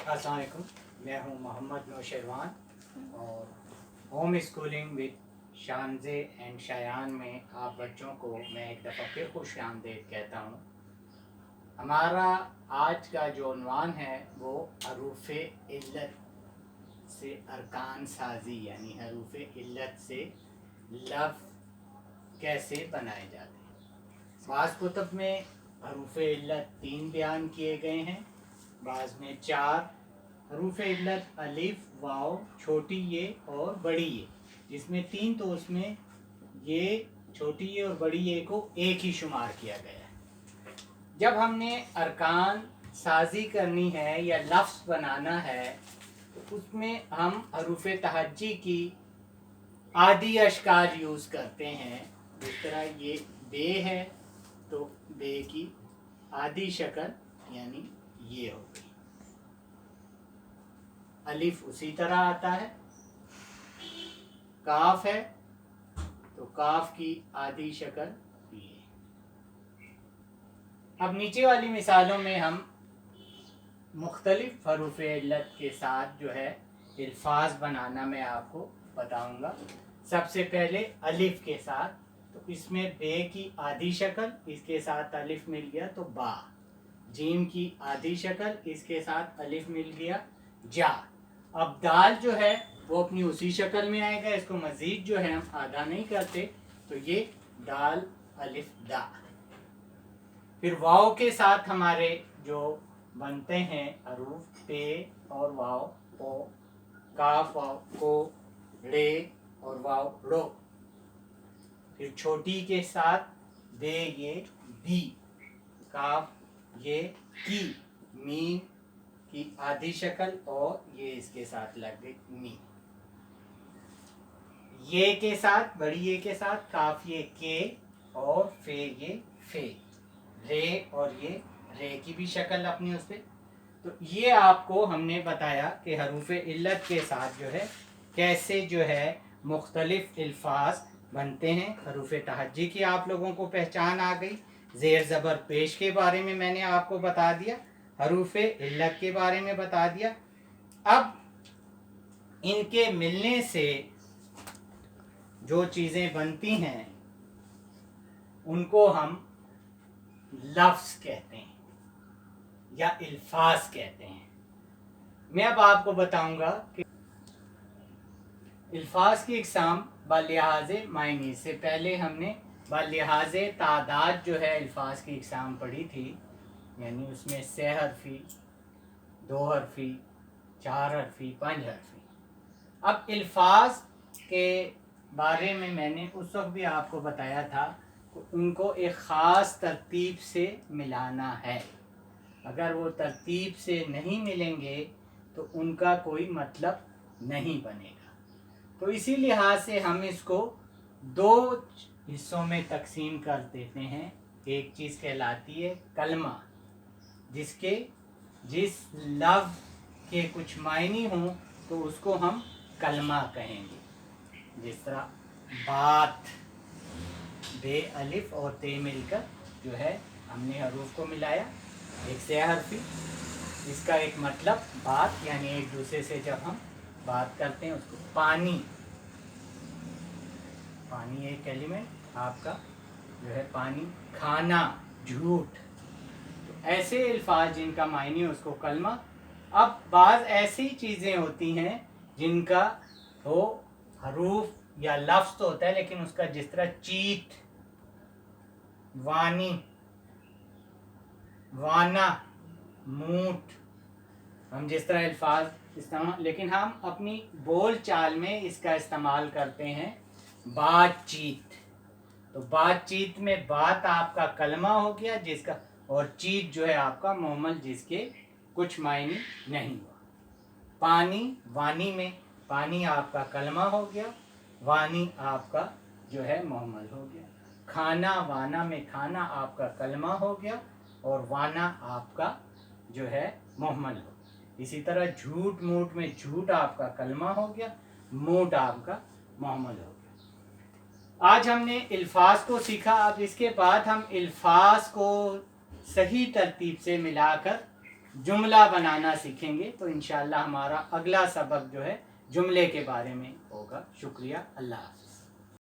अस्सलाम वालेकुम, मैं हूं मोहम्मद नौशरवान और home schooling with Shanze and Shayan में आप बच्चों को मैं एक दफ़ा फिर खुश आमदीद कहता हूं। हमारा आज का जो उन्वान है वो हरूफ इल्लत से अरकान साजी यानी हरूफ इल्लत से लफ्ज़ कैसे बनाए जाते हैं। बाज़ कुतुब में हरूफ इल्लत 3 बयान किए गए हैं, बाज़ में 4। हरूफ इल्लत अलिफ, वाव, छोटी ये और बड़ी ये, जिसमें 3 तो उसमें ये छोटी ये और बड़ी ये को एक ही शुमार किया गया है। जब हमने अरकान साजी करनी है या लफ्ज़ बनाना है तो उसमें हम हरूफ तहज्जी की आदि अशकाल यूज़ करते हैं। जिस तरह ये बे है तो बे की आदि शक्ल यानी ये हो गई। अलिफ उसी तरह आता है। काफ है तो काफ की आदि शक्ल ये। अब नीचे वाली मिसालों में हम मुख्तलिफ हरूफ इल्लत के साथ जो है अल्फाज बनाना मैं आपको बताऊंगा। सबसे पहले अलिफ के साथ, तो इसमें बे की आधी शक्ल, इसके साथ अलिफ मिल गया तो बा। जीम की आधी शक्ल, इसके साथ अलिफ मिल गया जा। अब दाल जो है वो अपनी उसी शक्ल में आएगा, इसको मजीद जो है हम आधा नहीं करते, तो ये दाल अलिफ दा। फिर वाव के साथ हमारे जो बनते हैं हरूफ पे और वाव, ओ, काफ वाव को, रे और वाव रो। फिर छोटी के साथ बे ये बी, काफ ये की, मीम की आधी शक्ल और ये इसके साथ लग गई मी। ये के साथ, बड़ी ये के साथ काफ ये के और फे ये फे, रे और ये रे की भी शक्ल अपनी उस पे। तो ये आपको हमने बताया कि हरूफ इल्लत के साथ जो है कैसे जो है मुख्तलिफ अल्फाज बनते हैं। हरूफ तहज्जी की आप लोगों को पहचान आ गई। ज़ेर ज़बर पेश के बारे में मैंने आपको बता दिया, हरूफ इल्लत के बारे में बता दिया। अब इनके मिलने से जो चीज़ें बनती हैं उनको हम लफ्ज़ कहते हैं या अल्फाज कहते हैं। मैं अब आपको बताऊंगा कि अल्फाज की इकसाम बालिहाज मायने से पहले हमने बालिहाज तादाद जो है अल्फाज की इकसाम पढ़ी थी, यानी उसमें 6 हरफी, 2 हरफी, 4 हरफी, 5 हरफी। अब अल्फाज के बारे में मैंने उस वक्त भी आपको बताया था कि उनको एक ख़ास तरतीब से मिलाना है। अगर वो तरतीब से नहीं मिलेंगे तो उनका कोई मतलब नहीं बनेगा। तो इसी लिहाज से हम इसको 2 हिस्सों में तकसीम कर देते हैं। एक चीज़ कहलाती है कलमा, जिस लफ्ज़ के कुछ मायने हों तो उसको हम कलमा कहेंगे। जिस तरह बात, बे अलिफ और ते मिलकर जो है हमने हरूफ को मिलाया, एक से हरफी, इसका एक मतलब बात यानी एक दूसरे से जब हम बात करते हैं उसको। पानी, पानी एक एलिमेंट आपका जो है पानी। खाना, झूठ। तो ऐसे अल्फाज जिनका मायने उसको कलमा। अब बाज़ ऐसी चीज़ें होती हैं जिनका वो हरूफ या लफ्ज़ तो होता है लेकिन उसका जिस तरह चीत, वानी, वाना, मूठ, हम जिस तरह अल्फाज इस्तेमाल, लेकिन हम अपनी बोल चाल में इसका इस्तेमाल करते हैं बातचीत। तो बातचीत में बात आपका कलमा हो गया जिसका, और चीत जो है आपका मोहम्मल जिसके कुछ मायने नहीं हुआ। पानी, वानी में पानी आपका कलमा हो गया, वानी आपका जो है मोहम्मल हो गया। खाना, वाना में खाना आपका कलमा हो गया और वाना आपका जो है मोहम्मल हो गया। इसी तरह झूठ मूठ में झूठ आपका कलमा हो गया, मूठ आपका मोहम्मल हो गया। आज हमने अल्फाज को सीखा। अब इसके बाद हम अल्फाज को सही तरतीब से मिलाकर जुमला बनाना सीखेंगे तो इंशाल्लाह हमारा अगला सबक जो है जुमले के बारे में होगा। शुक्रिया, अल्लाह हाफ़िज़।